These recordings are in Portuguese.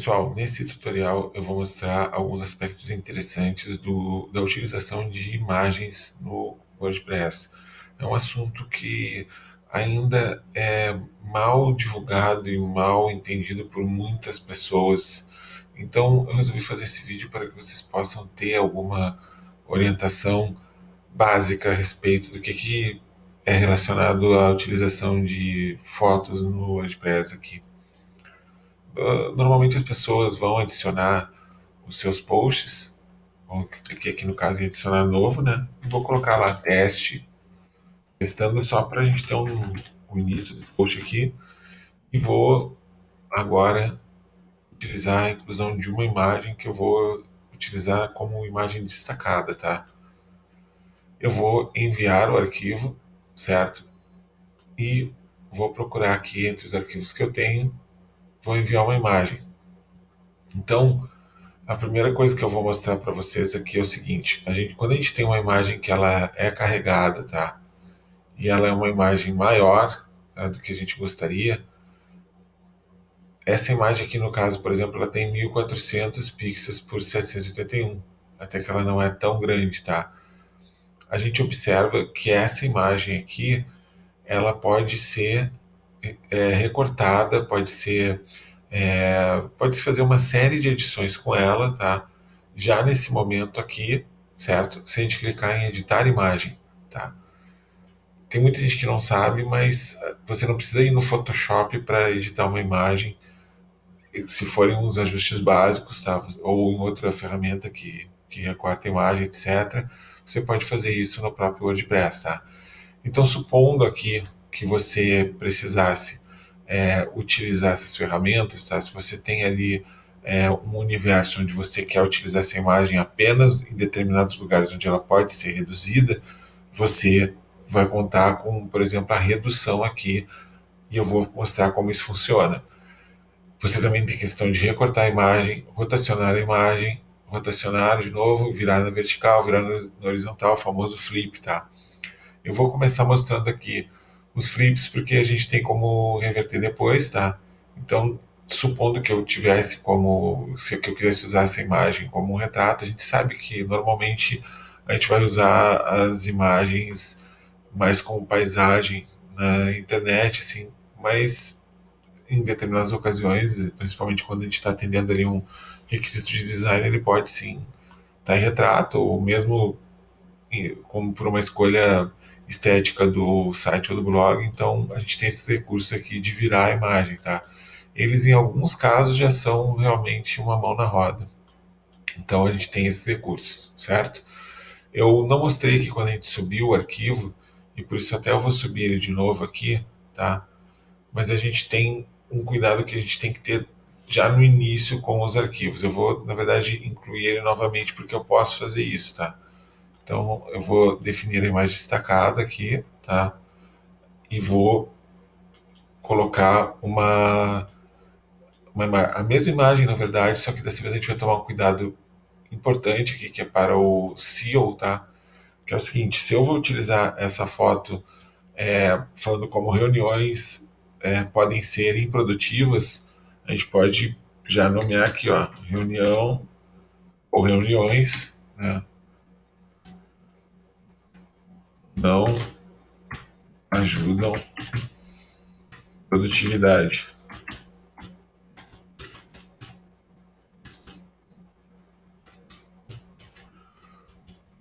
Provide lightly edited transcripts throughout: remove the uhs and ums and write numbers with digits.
Pessoal, nesse tutorial eu vou mostrar alguns aspectos interessantes da utilização de imagens no WordPress. É um assunto que ainda é mal divulgado e mal entendido por muitas pessoas. Então eu resolvi fazer esse vídeo para que vocês possam ter alguma orientação básica a respeito do que é relacionado à utilização de fotos no WordPress aqui. Normalmente as pessoas vão adicionar os seus posts, cliquei aqui no caso em adicionar novo, né? E vou colocar lá teste, testando só para a gente ter um início do post aqui. E vou agora utilizar a inclusão de uma imagem que eu vou utilizar como imagem destacada, tá? Eu vou enviar o arquivo, certo? E vou procurar aqui entre os arquivos que eu tenho, vou enviar uma imagem. Então, a primeira coisa que eu vou mostrar para vocês aqui é o seguinte: quando a gente tem uma imagem que ela é carregada, tá? E ela é uma imagem maior, tá, do que a gente gostaria. Essa imagem aqui, no caso, por exemplo, ela tem 1400 pixels por 781, até que ela não é tão grande, tá? A gente observa que essa imagem aqui, ela pode ser recortada, pode se fazer uma série de edições com ela, tá? Já nesse momento aqui, certo? Se a gente clicar em editar imagem, tá? Tem muita gente que não sabe, mas você não precisa ir no Photoshop para editar uma imagem, se forem uns ajustes básicos, tá? Ou em outra ferramenta que recorta a imagem, etc. Você pode fazer isso no próprio WordPress, tá? Então, supondo aqui que você precisasse utilizar essas ferramentas, tá? Se você tem ali um universo onde você quer utilizar essa imagem apenas em determinados lugares onde ela pode ser reduzida, você vai contar com, por exemplo, a redução aqui, e eu vou mostrar como isso funciona. Você também tem questão de recortar a imagem, rotacionar de novo, virar na vertical, virar na horizontal, o famoso flip, tá? Eu vou começar mostrando aqui os flips porque a gente tem como reverter depois, tá? Então, supondo que eu tivesse se eu quisesse usar essa imagem como um retrato, a gente sabe que normalmente a gente vai usar as imagens mais como paisagem na internet, assim, mas em determinadas ocasiões, principalmente quando a gente está atendendo ali um requisito de design, ele pode sim estar em retrato, ou mesmo como por uma escolha estética do site ou do blog. Então a gente tem esses recursos aqui de virar a imagem, tá? Eles em alguns casos já são realmente uma mão na roda. Então a gente tem esses recursos, certo? Eu não mostrei aqui quando a gente subiu o arquivo, e por isso até eu vou subir ele de novo aqui, tá? Mas a gente tem um cuidado que a gente tem que ter já no início com os arquivos. Eu vou, na verdade, incluir ele novamente porque eu posso fazer isso, tá? Então eu vou definir a imagem destacada aqui, tá? E vou colocar a mesma imagem, na verdade, só que dessa vez a gente vai tomar um cuidado importante aqui, que é para o SEO, tá? Que é o seguinte: se eu vou utilizar essa foto falando como reuniões podem ser improdutivas, a gente pode já nomear aqui, ó, reunião ou reuniões, né? Não ajudam produtividade.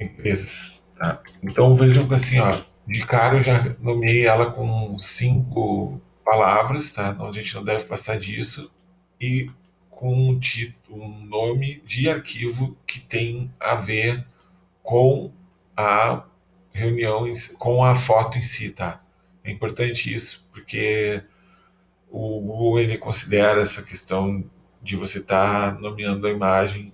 Empresas. Tá? Então vejam que assim, ó, de cara eu já nomeei ela com 5 palavras, tá? Então, a gente não deve passar disso, e com um nome de arquivo que tem a ver com a reunião, com a foto em si, tá? É importante isso, porque o Google ele considera essa questão de você estar nomeando a imagem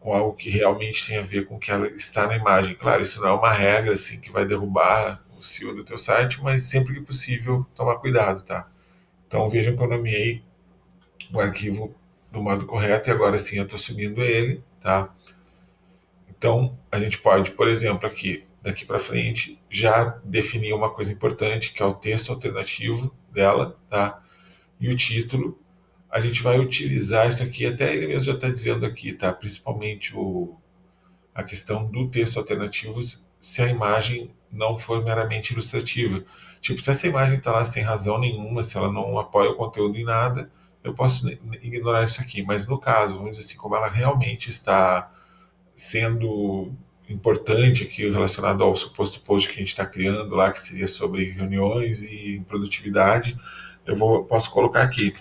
com algo que realmente tem a ver com o que ela está na imagem. Claro, isso não é uma regra assim que vai derrubar o SEO do teu site, mas sempre que possível tomar cuidado, tá? Então vejam que eu nomeei o arquivo do modo correto e agora sim eu estou subindo ele, tá? Então a gente pode, por exemplo, aqui daqui para frente já definir uma coisa importante que é o texto alternativo dela, tá? E o título a gente vai utilizar isso aqui, até ele mesmo já está dizendo aqui, tá? Principalmente a questão do texto alternativo, se a imagem não for meramente ilustrativa. Tipo, se essa imagem está lá sem razão nenhuma, se ela não apoia o conteúdo em nada, eu posso ignorar isso aqui. Mas no caso, vamos dizer assim, como ela realmente está sendo importante aqui relacionado ao suposto post que a gente está criando lá, que seria sobre reuniões e produtividade, posso colocar aqui.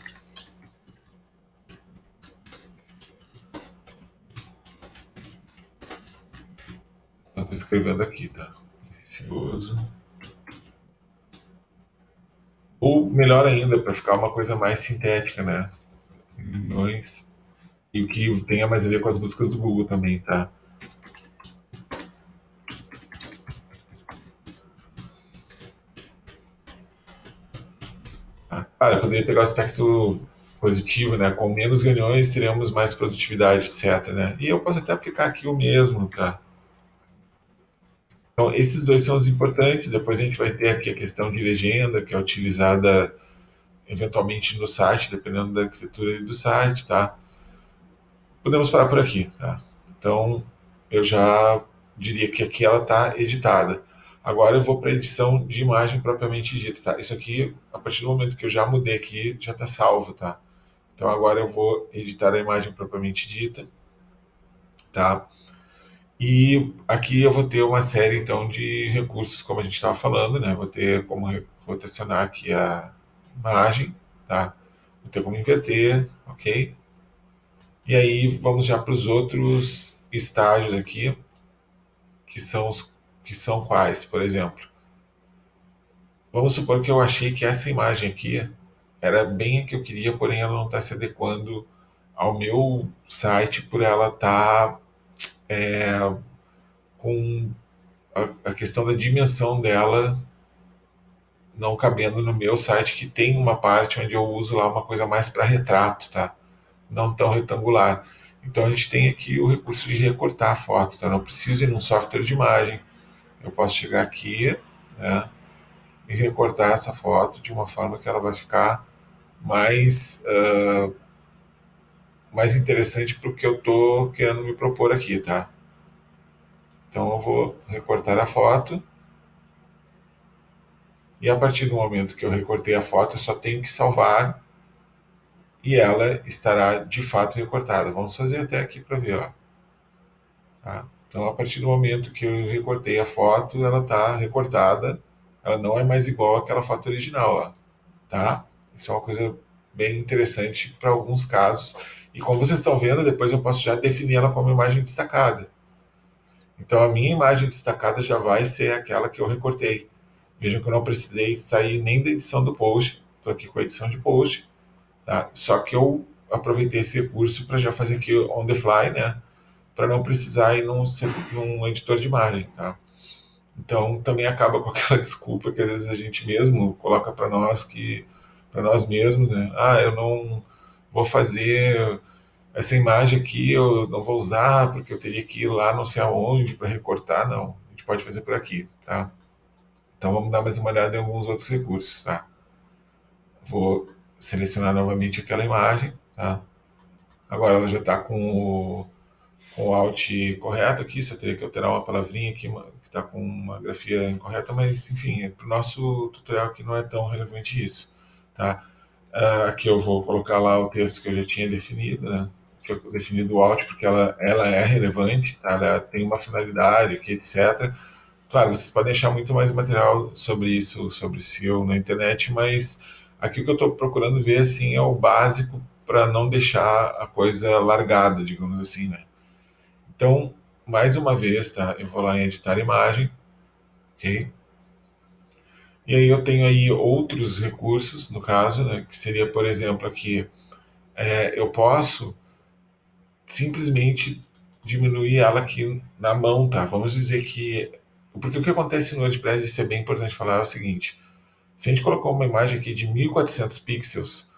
Estou escrevendo aqui, tá? Precioso. Ou melhor ainda, para ficar uma coisa mais sintética, né? Reuniões. E o que tenha mais a ver com as buscas do Google também, tá? Eu poderia pegar o aspecto positivo, né? Com menos reuniões teremos mais produtividade, etc, né? E eu posso até aplicar aqui o mesmo, tá? Então, esses dois são os importantes. Depois a gente vai ter aqui a questão de legenda, que é utilizada eventualmente no site, dependendo da arquitetura do site, tá? Podemos parar por aqui, tá? Então, eu já diria que aqui ela está editada. Agora eu vou para a edição de imagem propriamente dita, tá? Isso aqui, a partir do momento que eu já mudei aqui, já está salvo, tá? Então agora eu vou editar a imagem propriamente dita, tá? E aqui eu vou ter uma série então de recursos, como a gente estava falando, né? Vou ter como rotacionar aqui a imagem, tá? Vou ter como inverter, ok? E aí vamos já para os outros estágios aqui, que são que são quais, por exemplo. Vamos supor que eu achei que essa imagem aqui era bem a que eu queria, porém ela não está se adequando ao meu site por ela estar com a questão da dimensão dela não cabendo no meu site, que tem uma parte onde eu uso lá uma coisa mais para retrato, tá? Não tão retangular. Então a gente tem aqui o recurso de recortar a foto, tá? Não preciso ir num software de imagem. Eu posso chegar aqui, né, e recortar essa foto de uma forma que ela vai ficar mais, mais interessante para o que eu estou querendo me propor aqui, tá? Então eu vou recortar a foto e a partir do momento que eu recortei a foto, eu só tenho que salvar e ela estará de fato recortada. Vamos fazer até aqui para ver, ó. Tá? Então, a partir do momento que eu recortei a foto, ela está recortada, ela não é mais igual àquela foto original, ó, tá? Isso é uma coisa bem interessante para alguns casos. E como vocês estão vendo, depois eu posso já definir ela como imagem destacada. Então, a minha imagem destacada já vai ser aquela que eu recortei. Vejam que eu não precisei sair nem da edição do post, estou aqui com a edição de post, tá? Só que eu aproveitei esse recurso para já fazer aqui on the fly, né? Para não precisar ir num editor de imagem, tá? Então também acaba com aquela desculpa que às vezes a gente mesmo coloca para nós mesmos, né? Eu não vou fazer essa imagem aqui, eu não vou usar porque eu teria que ir lá não sei aonde para recortar, não. A gente pode fazer por aqui, tá? Então vamos dar mais uma olhada em alguns outros recursos, tá? Vou selecionar novamente aquela imagem, tá? Agora ela já está com o Alt correto aqui, só teria que alterar uma palavrinha aqui que está com uma grafia incorreta, mas enfim, para o nosso tutorial aqui não é tão relevante isso, tá? Aqui eu vou colocar lá o texto que eu já tinha definido, né? Que eu defini do Alt, porque ela é relevante, tá? Ela tem uma finalidade aqui, etc. Claro, vocês podem achar muito mais material sobre isso, sobre SEO na internet, mas aqui o que eu estou procurando ver, assim, é o básico para não deixar a coisa largada, digamos assim, né? Então, mais uma vez, tá? Eu vou lá em editar imagem, ok? E aí eu tenho aí outros recursos, no caso, né? Que seria, por exemplo, aqui, eu posso simplesmente diminuir ela aqui na mão, tá? Vamos dizer que... Porque o que acontece no WordPress, isso é bem importante falar, é o seguinte. Se a gente colocou uma imagem aqui de 1400 pixels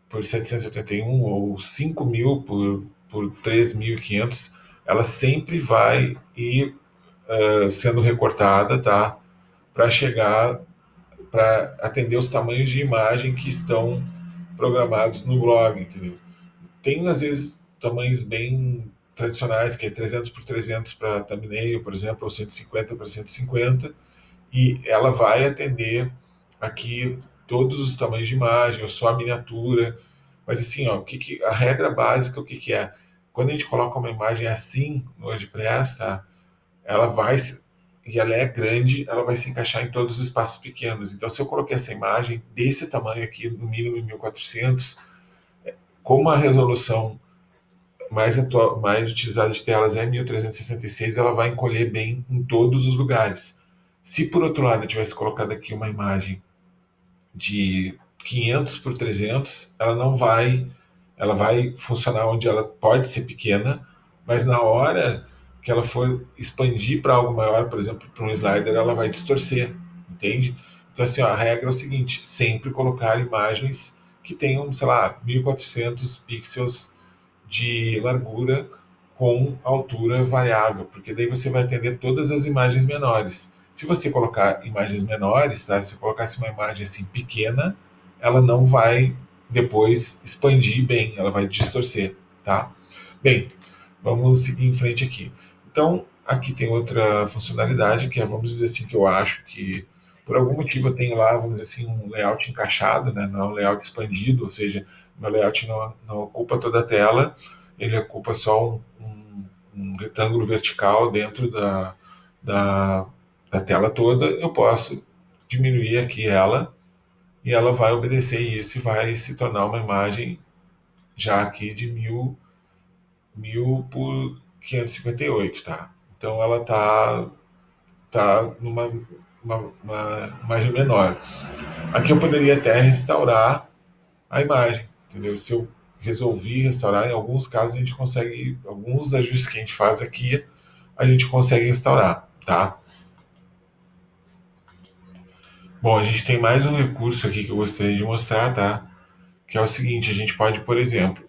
por 781 ou 5000 por 3500, ela sempre vai ir sendo recortada, tá? Para chegar, para atender os tamanhos de imagem que estão programados no blog, entendeu? Tem, às vezes, tamanhos bem tradicionais, que é 300 por 300 para thumbnail, por exemplo, ou 150 para 150, e ela vai atender aqui todos os tamanhos de imagem, ou só a miniatura. Mas assim, ó, a regra básica, o que é? Quando a gente coloca uma imagem assim no WordPress, tá? Ela vai, e ela é grande, ela vai se encaixar em todos os espaços pequenos. Então, se eu coloquei essa imagem desse tamanho aqui, no mínimo em 1400, como a resolução mais utilizada de telas é 1366, ela vai encolher bem em todos os lugares. Se por outro lado eu tivesse colocado aqui uma imagem de 500 por 300, ela vai funcionar onde ela pode ser pequena, mas na hora que ela for expandir para algo maior, por exemplo, para um slider, ela vai distorcer, entende? Então assim, ó, a regra é o seguinte: sempre colocar imagens que tenham, sei lá, 1400 pixels de largura com altura variável, porque daí você vai atender todas as imagens menores. Se você colocar imagens menores, tá? Se você colocasse uma imagem assim pequena, ela não vai depois expandir bem, ela vai distorcer, tá? Bem, vamos seguir em frente aqui. Então, aqui tem outra funcionalidade que é, vamos dizer assim, que eu acho que por algum motivo eu tenho lá, vamos dizer assim, um layout encaixado, né? Não é um layout expandido, ou seja, meu layout não ocupa toda a tela, ele ocupa só um retângulo vertical dentro da, da tela toda. Eu posso diminuir aqui ela e ela vai obedecer isso e vai se tornar uma imagem já aqui de 1000 por 558, tá? Então ela tá numa uma imagem menor. Aqui eu poderia até restaurar a imagem, entendeu? Se eu resolvi restaurar, em alguns casos a gente consegue, alguns ajustes que a gente faz aqui, a gente consegue restaurar, tá? Bom, a gente tem mais um recurso aqui que eu gostaria de mostrar, tá? Que é o seguinte: a gente pode, por exemplo,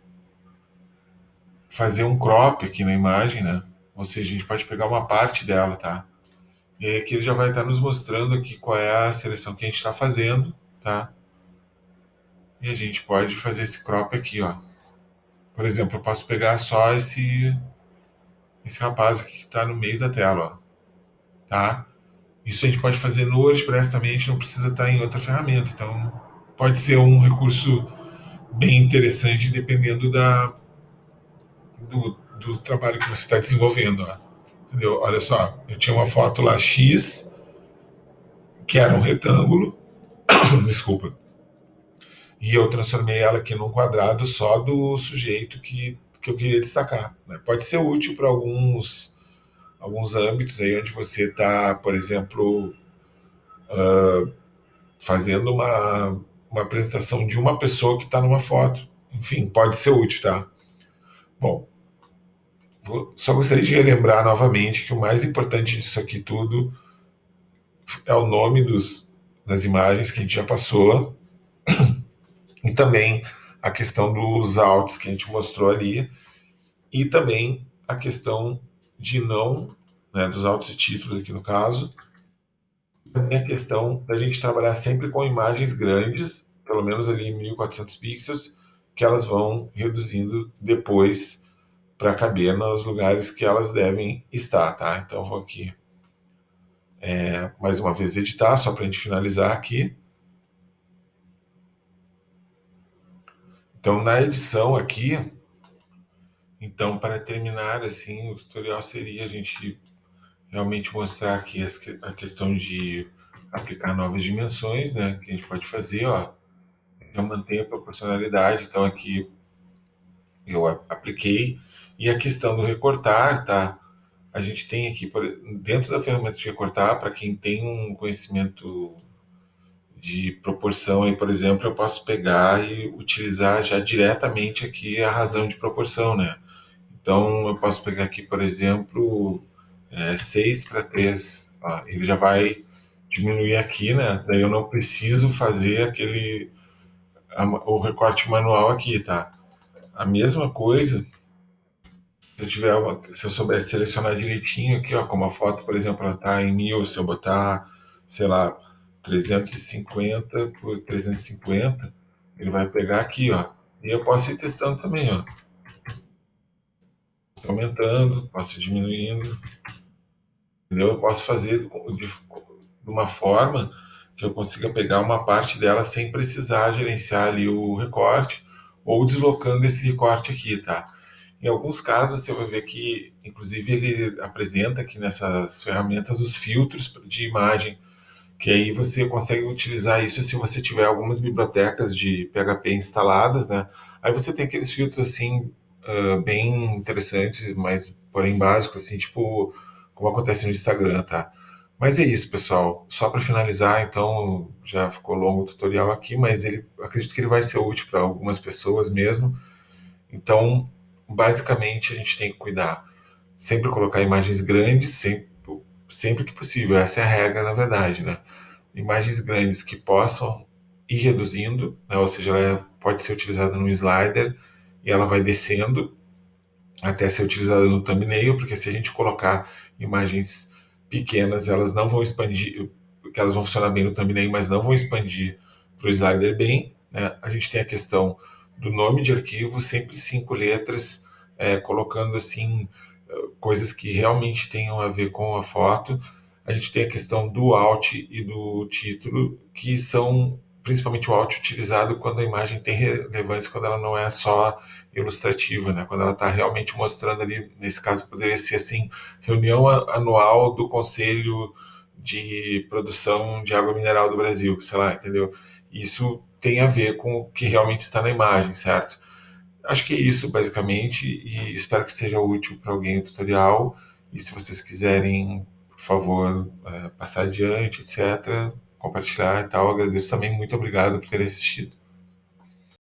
fazer um crop aqui na imagem, né? Ou seja, a gente pode pegar uma parte dela, tá? E aí aqui ele já vai estar nos mostrando aqui qual é a seleção que a gente está fazendo, tá? E a gente pode fazer esse crop aqui, ó. Por exemplo, eu posso pegar só esse rapaz aqui que está no meio da tela, ó, tá? Isso a gente pode fazer no WordPress também, a gente não precisa estar em outra ferramenta. Então, pode ser um recurso bem interessante dependendo do trabalho que você está desenvolvendo, ó. Entendeu? Olha só, eu tinha uma foto lá X, que era um retângulo, desculpa, e eu transformei ela aqui num quadrado só do sujeito que eu queria destacar, né? Pode ser útil para alguns âmbitos aí onde você está, por exemplo, fazendo uma apresentação de uma pessoa que está numa foto. Enfim, pode ser útil, tá? Bom, só gostaria de relembrar novamente que o mais importante disso aqui tudo é o nome das imagens que a gente já passou e também a questão dos alts que a gente mostrou ali e também a questão de não, né, dos altos e títulos aqui no caso, também a questão da gente trabalhar sempre com imagens grandes, pelo menos ali em 1400 pixels, que elas vão reduzindo depois para caber nos lugares que elas devem estar, tá? Então eu vou aqui mais uma vez editar, só para a gente finalizar aqui. Então na edição aqui, então para terminar assim, o tutorial seria a gente realmente mostrar aqui a questão de aplicar novas dimensões, né? Que a gente pode fazer, ó, já mantém a proporcionalidade, então aqui eu apliquei. E a questão do recortar, tá? A gente tem aqui, dentro da ferramenta de recortar, para quem tem um conhecimento de proporção, aí, por exemplo, eu posso pegar e utilizar já diretamente aqui a razão de proporção, né? Então, eu posso pegar aqui, por exemplo, 6 para 3. Ó, ele já vai diminuir aqui, né? Daí eu não preciso fazer o recorte manual aqui, tá? A mesma coisa se eu soubesse selecionar direitinho aqui, ó, como a foto, por exemplo, ela tá em 1000, se eu botar, sei lá, 350 por 350, Ele vai pegar aqui, ó. E eu posso ir testando também, ó. Posso ir aumentando, posso ir diminuindo, entendeu? Eu posso fazer de uma forma que eu consiga pegar uma parte dela sem precisar gerenciar ali o recorte ou deslocando esse recorte aqui, tá? Em alguns casos você vai ver que, inclusive, ele apresenta aqui nessas ferramentas os filtros de imagem, que aí você consegue utilizar isso se você tiver algumas bibliotecas de PHP instaladas, né? Aí você tem aqueles filtros assim bem interessantes, mas porém básicos, assim, tipo como acontece no Instagram, tá? Mas é isso, pessoal. Só para finalizar, então já ficou longo o tutorial aqui, mas ele acredito que ele vai ser útil para algumas pessoas mesmo. Então, basicamente, a gente tem que cuidar, sempre colocar imagens grandes, sempre que possível. Essa é a regra, na verdade, né? Imagens grandes que possam ir reduzindo, né? Ou seja, ela pode ser utilizada no slider e ela vai descendo até ser utilizada no thumbnail, porque se a gente colocar imagens pequenas, elas não vão expandir, porque elas vão funcionar bem no thumbnail, mas não vão expandir para o slider bem, né? A gente tem a questão do nome de arquivo, sempre 5 letras, colocando assim coisas que realmente tenham a ver com a foto. A gente tem a questão do alt e do título, que são principalmente o alt utilizado quando a imagem tem relevância, quando ela não é só ilustrativa, né? Quando ela está realmente mostrando ali, nesse caso poderia ser assim, reunião anual do Conselho de Produção de Água Mineral do Brasil, sei lá, entendeu? Isso tem a ver com o que realmente está na imagem, certo? Acho que é isso, basicamente, e espero que seja útil para alguém o tutorial. E se vocês quiserem, por favor, passar adiante, etc., compartilhar e tal, agradeço também. Muito obrigado por ter assistido.